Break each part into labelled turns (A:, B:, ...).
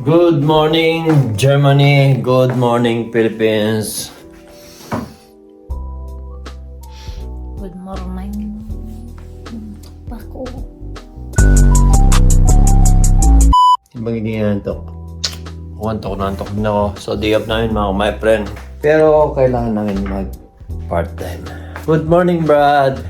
A: Good morning, Germany. Good morning, Philippines.
B: Good morning. Pako.
A: Ibang hindi nantok. Antok na ako. So, day off namin mga my friend. Pero, kailangan namin mag part-time. Good morning, Brad.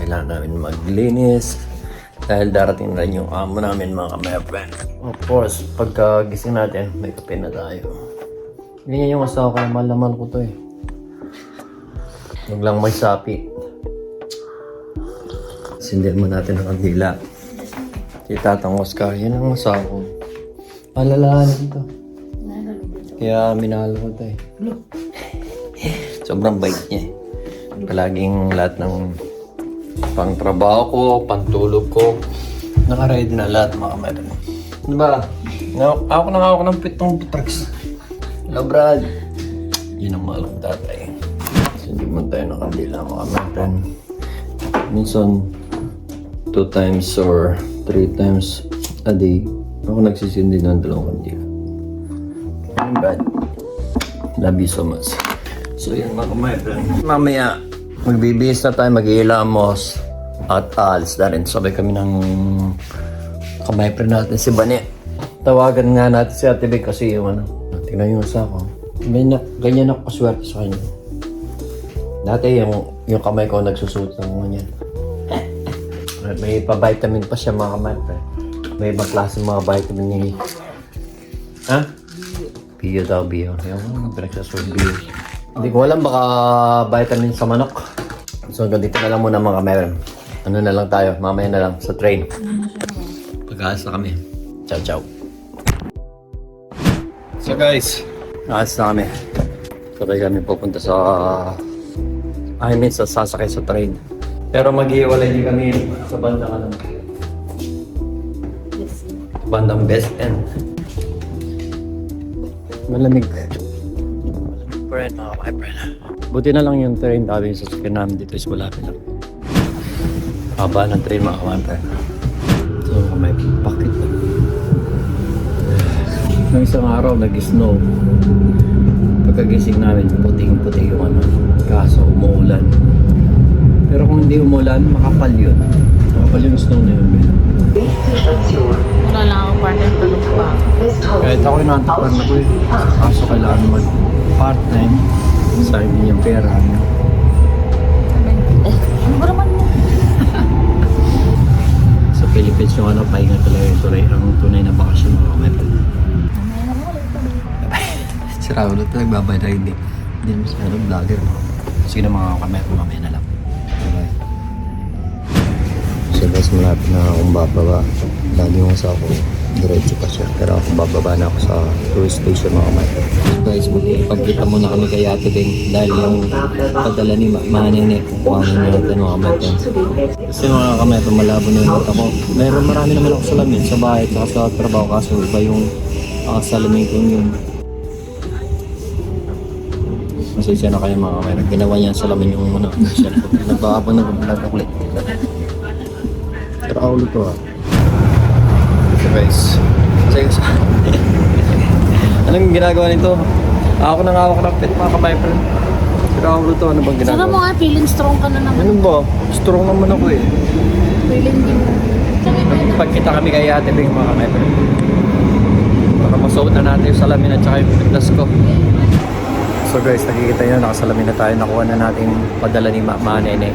A: Kailangan namin maglinis. Dahil darating na rin yung amo namin mga my friend. Of course, pagka gising natin, may kape na tayo. Ganyan yung asawa ko, malaman ko to eh. Huwag lang may sapi. Sindihan mo natin ang kandila. Si Tatang Oscar, yan ang asawa ko. Alalahanin to. Kaya minahal ko to eh. Sobrang bait niya eh. Palaging lahat ng pang-trabaho ko, pantulog ko, naka-ready na lahat mga meron. Diba? Ako ng pitong tricks. Hello, Brad. Yun ang mahal kong tatay. Hindi man tayo ng kandila mga meron. Minsan, 2 times or 3 times a day, ako nagsisindi ng 2 kandila. I'm Brad. Love you so much. So yun mga meron. Mamaya, magbibihis na tayo, mag-iilamos at aalis na rin. Sabay kami ng kamaypre natin si Bani. Tawagan nga natin si Ate Big kasi yung ano, tingnan yung usa ko. Ganyan ako kaswerte sa kanya. Dati yung kamay ko nagsusuot ng ganyan. May pa-vitamin pa siya mga kamaypre. May ibang klase mga vitamin ni... Ha? Bio daw, bio. Yung pinagsasunod bio. Hindi ko alam, baka vitamin sa manok. So, dito na lang muna mga kameran. Ano na lang tayo, mamaya na lang sa train. Pag-aas na kami. Ciao, ciao. So guys, aas na kami. Sabay kami pupunta sa... sa sasakay sa train. Pero mag-iwalay din kami sa bandang ano. Bandang Best End. Malamig. Friend, mga friend. Buti na lang yung train dati sa sasakyan namin dito is malapit lang. Haba ng train mga friend. So may pakit na. Nung isang araw nag-snow. Pagkagising namin puting-puti yung ano. Kaso umuulan. Pero kung hindi umulan, makapal yun. Makapal yung snow na yun.
B: Wala lang ako part-time tulog pa.
A: Kahit ako inaantapan na ko eh. Kaso kailangan mag part-time. Sayang din yung pera.
B: Ano ba naman mo?
A: Sa Philippines yung ano, pahinga talaga yung tunay na bakasyon mga kapatid.
B: Mamaya na mo ulit.
A: Si Raul ito nagbabay na hindi. Hindi naman siya vlogger. Sige na mga kapatid, mamaya na lang. Bye-bye. So guys, malapit na akong bababa. Lagi yung sa ako, diretso pa siya. Pero ako bababa na ako sa tourist station mga kapatid. Guys, pagkita muna kami kay Ate Beng dahil yung padala ni Manene, kukuhanin natin mga kapatid. Kasi mga kapatid, malabo na yung mata ko. Marami naman ako salamin sa bahay at sa trabaho kaso iba yung salamin ko yung masaya na kayo mga kapatid. Ginawa niya salamin yung muna. Nagbahabang nag-vlog ulit. Pero ako ulit ko ha. So guys, anong ginagawa nito? Ako nang hawak ng pet mga ka-viper. Pero ako ulit to, ano bang ginagawa?
B: Saka mo nga, feeling strong ka na naman.
A: Ano ba? Strong naman ako eh.
B: Feeling din mo.
A: Pagkita kami kay Ate Bing mga ka-viper. Para masuot na natin yung salamin at saka yung fitness ko. So guys, nakikita nyo, nakasalamin na tayo. Nakuha na natin padala ni Manene.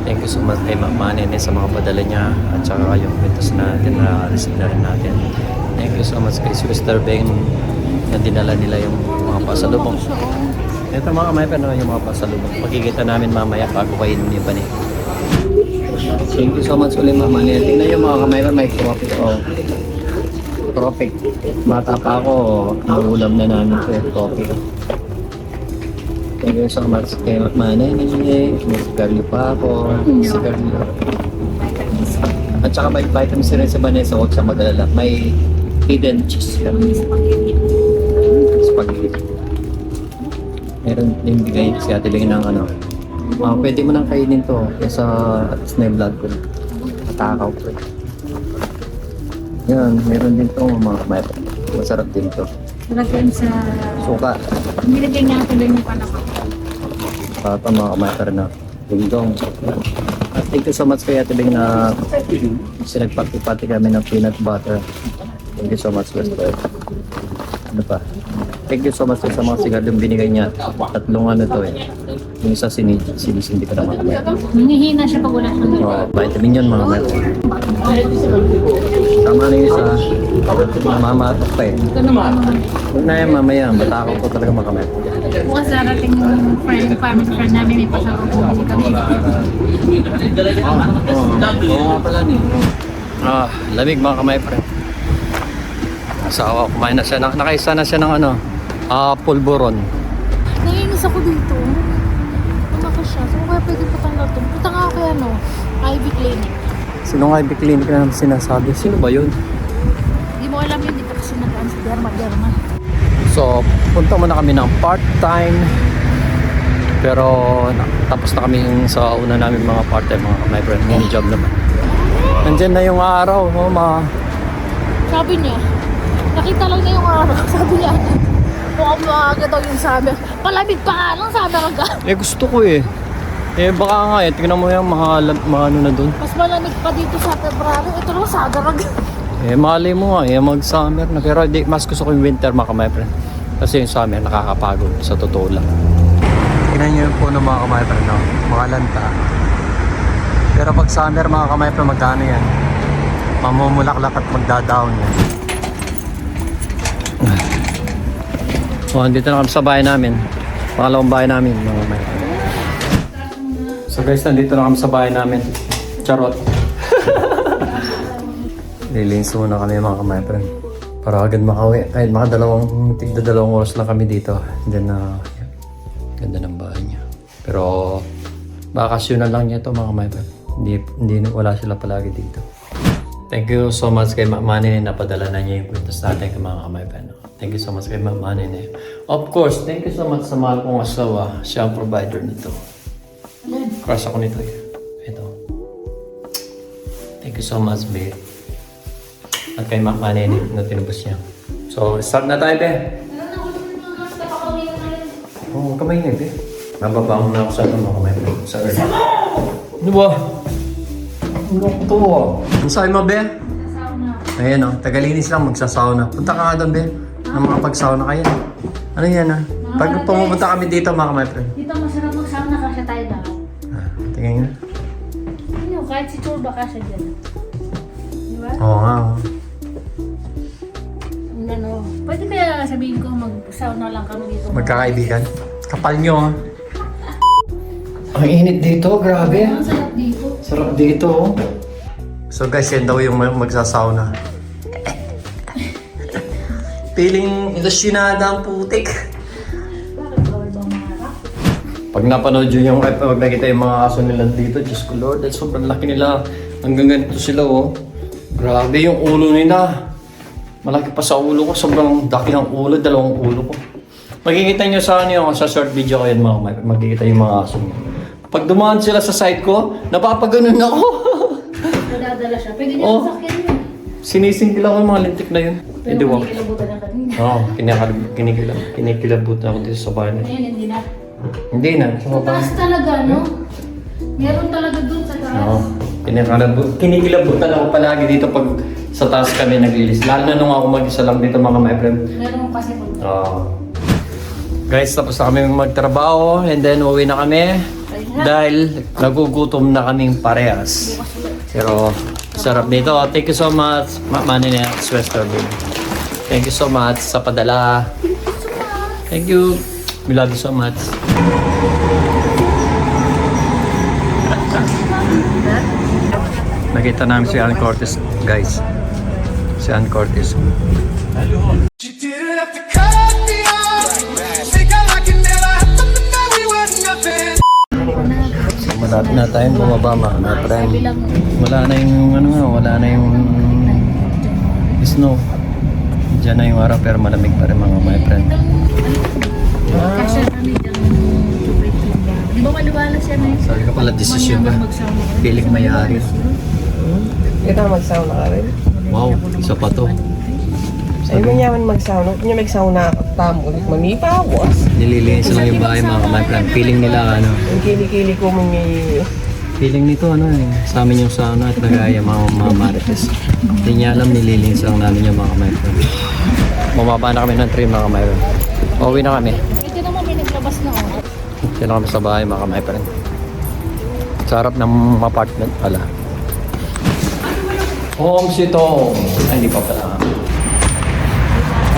A: Thank you so much kay Manene sa mga padala niya at saka yung fitness natin na receive na rin natin. Thank you so much kay Sister Beng na dinala nila yung mga pasalubong. Ito mga kamay pa yung mga pasalubong. Makikita namin mamaya bago kainin niyo pa niya. Thank you so much ulit Mama Nel. Tingnan yung mga kamay pa may trophy. Oh. Trophy. Bata pa ako, nauulam na namin sa trophy. Thank you so much kay Manene. Miss Carly pa ako. Si Carly. At saka may vitamin C rin sa Vanessa. Huwag siya mag-alala. May hidden cheese. Spaghetti. Meron din bigay si Ate Beng ng ano. Pwede mo nang kainin to. Kesa at least na yung vlog ko. Matakaw ko. Yan, meron din to mga kabayan. Masarap din to.
B: Lagyan sa...
A: Suka.
B: Nilagyan niya ako lang yung panakot.
A: Papa mga kumaiter na dingdong. Thank you so much kay Ate Bing na sinagpati-pati kami ng peanut butter. Thank you so much, Wester. Ano pa? Thank you so much sa mga sigarilyo binigay niya. Tatlong ano to eh. Yung isa sinisindi ko naman kami.
B: Nangihina siya pag wala kang
A: Vitamin yun mga kumaiter. Tama na yung isa. Mamatok pa eh.
B: Ito naman.
A: Huwag na yan mamaya. Batakaw ko talaga mga kumaiter.
B: Bukas darating yung family friend namin, may pasalubong kami.
A: Oo nga pala ni. Lamig mga kamay pa rin. Asawa, kumain na siya. Nakaisa na siya ng ano, pulburon.
B: Nanginis ako dito. Ano ko siya? Saan ko kaya pwede putang na ito? Punta nga ako kaya ano, Ivy Clinic.
A: Sinong Ivy Clinic na naman sinasabi? Sino ba yun?
B: Hindi mo alam yun, dito kasi nagaan si Derma.
A: So, punta muna kami ng part-time. Pero, tapos na kami sa una namin mga part-time, mga kamay friend. Mini job naman. Nandyan na yung araw,
B: Sabi niya, nakita lang niya yung araw. Sabi niya, mukhang maaga daw yung sabi. Palamig pa nga lang, sabi ka.
A: Eh, gusto ko eh. Eh, baka nga eh. Tingnan mo yung mga ano na dun.
B: Mas malamig pa dito sa February. Ito lang sa Agarag.
A: Eh, mali mo nga eh. Mag-summer na. Pero di, mas gusto ko yung winter, mga kamay friend. Kasi yung summer, nakakapagod. Sa totoo lang. Tingnan nyo yung puno mga kamay friend, no? Mga lanta. Pero pag summer, mga kamay friend, magkano yan? Mamumulaklak at magda-down yan. So, andito na kami sa bahay namin. Pangalawang bahay namin, mga kamay friend. So guys, nandito na kami sa bahay namin. Charot. Lilinis muna kami mga kamay friend. Para agad makauwi. Kahit tigda-dalawang oras lang kami dito. Then ganda ng bahay niya. Pero bakasyon na lang niya ito mga kamay friend. Wala sila palagi dito. Thank you so much kay Manny na napadala na niya yung kwintas natin kay mga kamay friend. Thank you so much kay Manny. Of course, thank you so much sa mahal kong asawa. Siya ang provider nito. Crush ako nito eh. Ito. Thank you so much, babe. At kay Manny na tinubos niya. So, start na tayo, be. Oo, kamay na, be. Nababangon na ako sa mga kamay mo. Sa earth. Ano ba? Ano ito? Ang sabi mo, be? Ayan o, tagalinis lang magsasauna. Punta ka nga doon, be. Na makapagsauna kayo. Ano yan, ha? Pag pumupunta kami dito, mga kamay friend.
B: Dito masarap magsauna kasi tayo lahat.
A: Tingnan nga.
B: Ano, kahit si Churba kasi dyan. Di ba?
A: Oo nga.
B: Ano, pwede kaya sabihin ko mag-sauna lang kami dito.
A: Magkakaibigan. Kapal nyo, ha? Ang init dito, grabe.
B: Ang sarap dito.
A: Sarap dito, oh. So guys, yan daw yung magsasauna. Piling ilusyonada ang putik.
B: Bakit bawal bang maharap?
A: Pag napanood yun yung, pag nakita yung mga aso nila dito, Diyos ko Lord, at sobrang laki nila. Hanggang ganito sila, oh. Grabe yung ulo nila. Malaki pa sa ulo ko, sobrang daki ng ulo, dalawang ulo ko. Makikita nyo sa ano sa short video ko yan, mga makikita yung mga aso. Pag dumaan sila sa side ko, napapaganon ako.
B: Nadadala siya. Pwede niya
A: Oh.
B: sakyan yun.
A: Sinisingil ako yung mga lintik na yun.
B: Pero kinikilabutan ng kanina.
A: Oo, kinikilabutan ako dito sa bahay.
B: Ngayon, hindi na.
A: Hindi na, sa
B: Sa
A: baba.
B: taas talaga, no? Meron talaga dun sa taas.
A: Oo, kinikilabutan ako palagi dito pag sa taas kami naglilis. Lalo na nung ako mag-isa lang dito mga my friend.
B: Meron kasi pag...
A: Guys, tapos na kami magtrabaho and then uwi na kami dahil nagugutom na kaming parehas. Pero sarap dito. Thank you so much, Manny na Wester Bill. Thank you so much sa padala. Thank you. We love you so much. Nakita namin si Ann Cortez, guys. Si Ann Cortez.
C: You didn't have to cut me off. Think I can never happen to know we were nothing.
A: Malapit na tayong bumaba mga friend. Wala na yung snow. Diyan na yung araw pero malamig pa rin mga my friend.
B: Kasi kami dyan. Di ba maliwanag siya na yun?
A: Sabi ko pala desisyon ba? Piling mayari.
D: Ikaw magsauna ka rin?
A: Wow, isa pa to.
D: Ay, manyaman magsauna. Kung niya magsauna, tamo ulit mamipawas.
A: Nililinis lang yung bahay mga ka-my-friend. Feeling nila ano.
D: Ang kili-kili ko mami...
A: Feeling nito ano eh. Sa amin yung sauna at nagaya mga marites. Hindi niya alam nililinis lang namin yung mga ka-my-friend. Bumaba na kami ng train mga ka-my-friend. Uwi na kami.
B: Ito naman may naglabas na oh.
A: Dito na kami sa bahay mga ka-my-friend. Sa harap ng apartment pala. Home sweet home. Ay, hindi pa pala.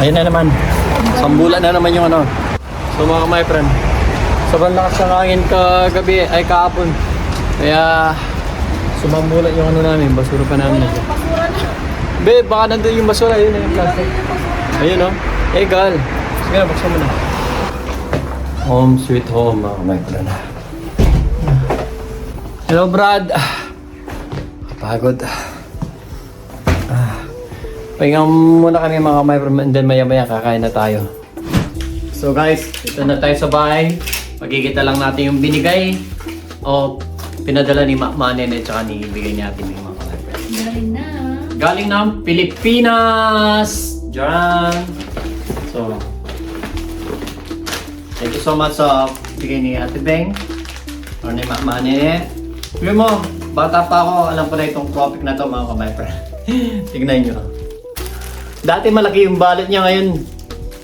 A: Ayun na naman. Sambulan na naman yung ano. So mga ka-my-friend. Sobrang lakas ng hangin kagabi ay kahapon. Kaya sumambulan yung ano namin. Basura pa namin.
B: Basura na.
A: Be, baka nandun yung basura. Ayun na yung plastic. Ayun o. Egal. Sige na, buksan mo na. Home sweet home mga ka-my-friend. Hello Brad. Kapagod. Pahinga muna kami mga ka-my-friend and then maya-maya kakain na tayo. So guys, ito na tayo sa bahay. Magkikita lang natin yung binigay o pinadala ni Manen at saka ni bigay natin yung mga ka-my-friend.
B: Galing na.
A: Galing ng Pilipinas! Diyan! So, thank you so much sa bigay ni Ate Beng or ni Manen. Sabi mo, bata pa ako, alam ko na itong topic na to mga ka-my-friend. Tignan nyo. Dati malaki yung balot niya ngayon.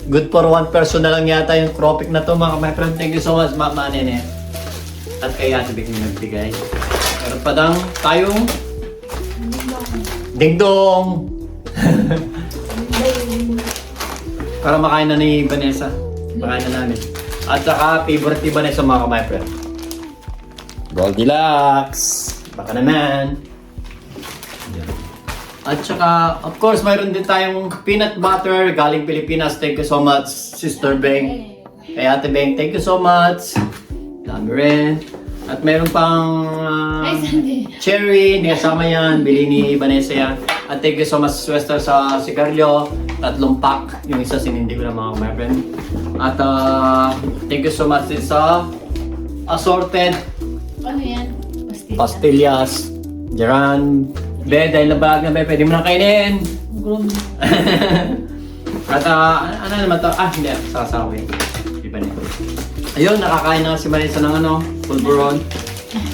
A: Good for one person na lang yata yung topic na to mga ka-my-friend. Thank you so much Manen. At kay Ate Beng yung nagbigay. Meron pa dang tayong ding-dong! Para makain na ni Vanessa. Makain na namin. At saka favorite ni Vanessa mga ka-my-friend. Goldilocks! Baka naman. At saka, of course, mayroon din tayong peanut butter galing Pilipinas. Thank you so much, Sister Beng. Kay Ate Beng, thank you so much. Dami rin. At mayroon pang
B: Ay, Sandy.
A: cherry, hindi kasama yan. Bili ni Vanessa yan. At thank you so much, Wester, sa sigarilyo. 3 pack. Yung isa sinindi ko na mga my friend. At thank you so much din sa assorted
B: Ano yan?
A: pastillas, jaran. Be, dahil nabag na be, pwede mo na kainin.
B: Grom.
A: At ano naman to? Hindi. Sasawin. Iba na. Ayun, nakakain na si Marisa ng ano, pulburon.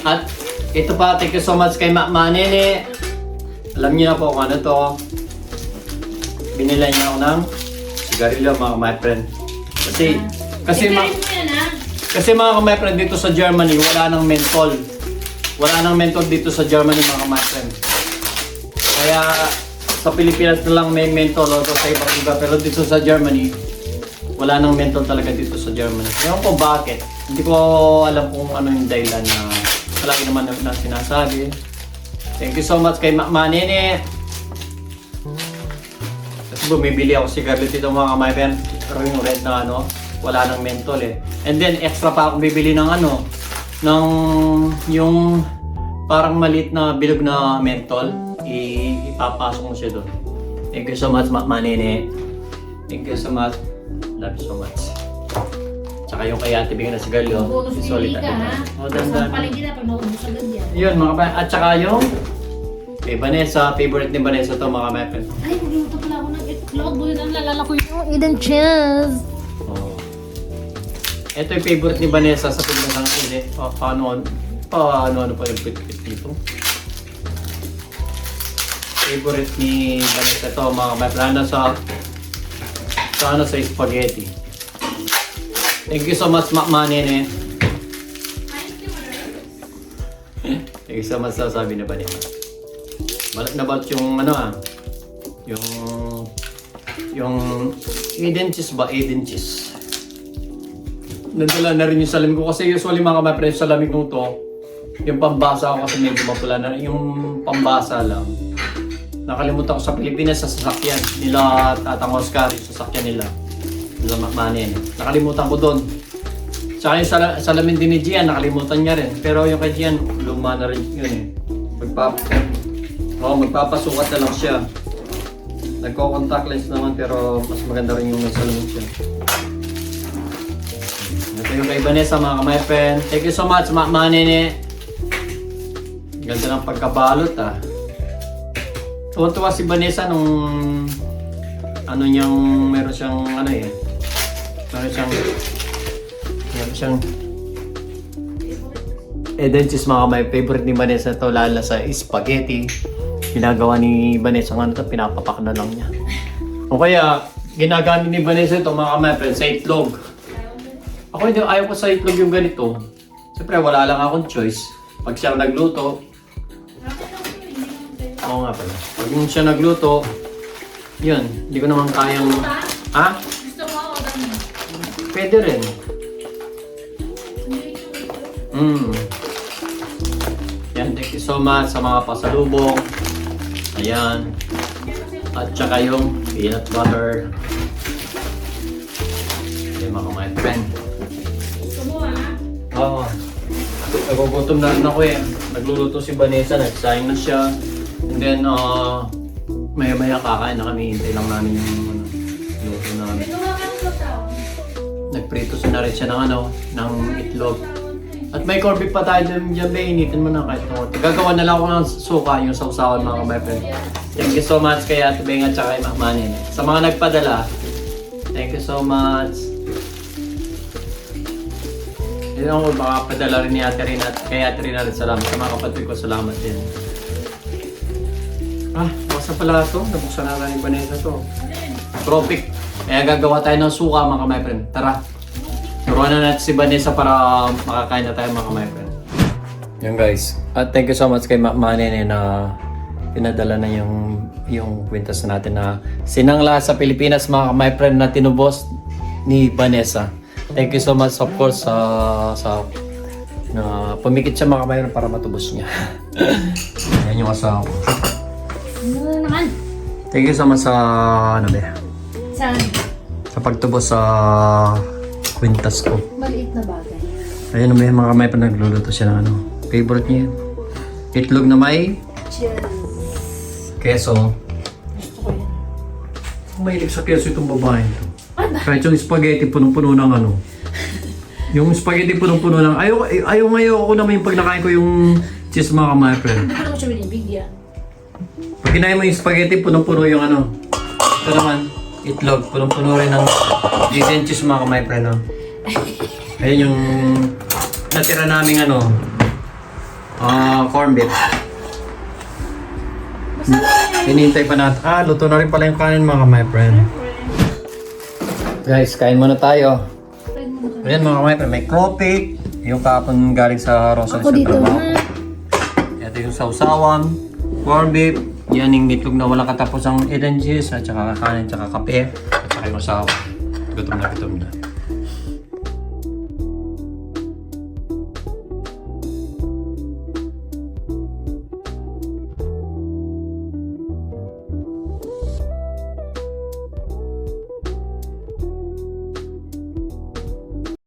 A: At ito pa, thank you so much kay Manene. Alam niyo na po kung ano to. Binila niya ako ng sigarilyo mga my friend. Kasi mga my friend dito sa Germany, wala nang menthol. Wala nang menthol dito sa Germany mga my friend. Kaya sa Pilipinas na lang may menthol o sa ibang iba. Pero dito sa Germany, wala nang menthol talaga dito sa Germany. Ewan ko bakit. Hindi ko alam kung ano yung dahilan na malaki naman na sinasabi. Thank you so much kay Manene. Kasi bumibili ako sigarilyo dito mga kamay-friend. Pero yung red na ano, wala nang menthol eh. And then extra pa akong bibili ng ano, ng yung parang maliit na bilog na menthol. Ipapasok mo siya doon. Thank you so much Manene. Thank you so much. Love you so much. Tsaka yung kay Ate Bing na sigarilyo.
B: Bonus
A: solid
B: pili ka ha.
A: Oh,
B: Basta
A: dandan.
B: paligid na pag naubos agad yan.
A: Yun mga kapatid. At saka yung kay Vanessa, favorite ni Vanessa to mga kapatid.
B: Ay, magluto pala ako ng itlog. Buhay na nalala ko yung Eden cheese.
A: Oh. Ito yung favorite ni Vanessa sa paglang ng ini. Paano pa yung pit-pit dito. Favorite ni Vanessa to mga kapatid. Sa spaghetti. Thank you so much Manene. Thank you so much sa sabi na Vanessa. Balat na balat yung ano yung Eden cheese ba? Eden cheese. Nandala na rin yung salamin ko kasi usually mga kapatid yung salamin ko to yung pambasa ko kasi medyo mapula na yung pambasa lang. Nakalimutan ko sa Pilipinas sa sasakyan nila Tatang Oscar, yung sasakyan nila Manen. Nakalimutan ko doon. Saka yung salamin din ni Gian, nakalimutan niya rin. Pero yung kay Gian, luma na rin yun eh. Magpapasukat na lang siya. Nagko-contact lens naman pero mas maganda rin yung may salamin siya. Ito yung kay Vanessa mga kamay friend. Thank you so much Manene. Ganda ng pagkabalot ah. Tuwa-tuwa si Vanessa nung ano niyang, meron siyang, ano eh, meron siyang, then cheese mga kamay, favorite ni Vanessa to, lala sa spaghetti. Ginagawa ni Vanessa nga ito, pinapapak na lang niya. O kaya, ginagamit ni Vanessa ito mga kamay, sa itlog. Ako hindi, ayaw ko sa itlog yung ganito. Siyempre, wala lang akong choice. Pag siya nagluto, oo nga pala. Pag siya nagluto, yun, hindi ko naman kayang... Ha?
B: Gusto mo ako dami.
A: Pwede rin. Yan, thank you so much sa mga pasalubong. Ayan. At saka yung peanut butter. Ayan mga my friend.
B: Gusto mo
A: Oo. Nagugutom na rin ako eh. Nagluluto si Vanessa, nagsayang na siya. And then, maya-maya kakain na kami. Hintay lang namin yung luto namin. Nagprito na rin siya ng itlog. At may corned beef pa tayo dyan, be. Initin mo na kahit konti. Gagawa na lang ako ng suka, yung sausawan mga my friend. Thank you so much kay Ate Beng at saka kay Mahmanin. Sa mga nagpadala, thank you so much. Yun ako, baka padala rin ni Ate Rina at kay Ate Rina rin salamat. Sa mga kapatid ko, salamat din. Basta pala ito. Nabuksan na rin ni Vanessa ito. Tropic. Kaya gagawa tayo ng suka mga my friend. Tara. Turuan na natin si Vanessa para makakain na tayo mga my friend. Yan guys. At thank you so much kay Mahmanin na pinadala na yung kwintas natin na sinangla sa Pilipinas mga my friend na tinubos ni Vanessa. Thank you so much of course sa na pumikit siya mga mayroon para matubos niya. Yan yung asawa ko.
B: Ano naman?
A: Thank you so much sa
B: Saan?
A: sa pagtubos sa kwintas ko.
B: Maliit na bagay.
A: Ayan may mga kamay pa nagluluto siya ng favorite niya. Itlog na may
B: Cheers.
A: keso.
B: Gusto ko yan.
A: Mahilig sa keso itong babae ito.
B: Ano?
A: Kahit yung spaghetti punong-puno ng yung spaghetti punong-puno ng ayaw ako naman yung pag nakain ko yung cheese mga kamay friend.
B: Ano ko siya binibigyan?
A: Pag kinain mo yung spaghetti punong-puno yung ito naman, itlog, punong-puno rin ng cheese and cheese mga kamay friend. Ayun yung natira naming corned beef. Hinihintay pa natin. Luto na rin pala yung kanin mga my friend. Guys, kain muna tayo. Ayan mga my friend, may crawfish. Yung kapon galing sa Rosalie
B: Ako dito.
A: Ito yung sausawan, corned beef. Yan yung itlog na walang katapos ang egg and cheese. At saka kanin, at saka kape. At saka yung asawa. Gutom na.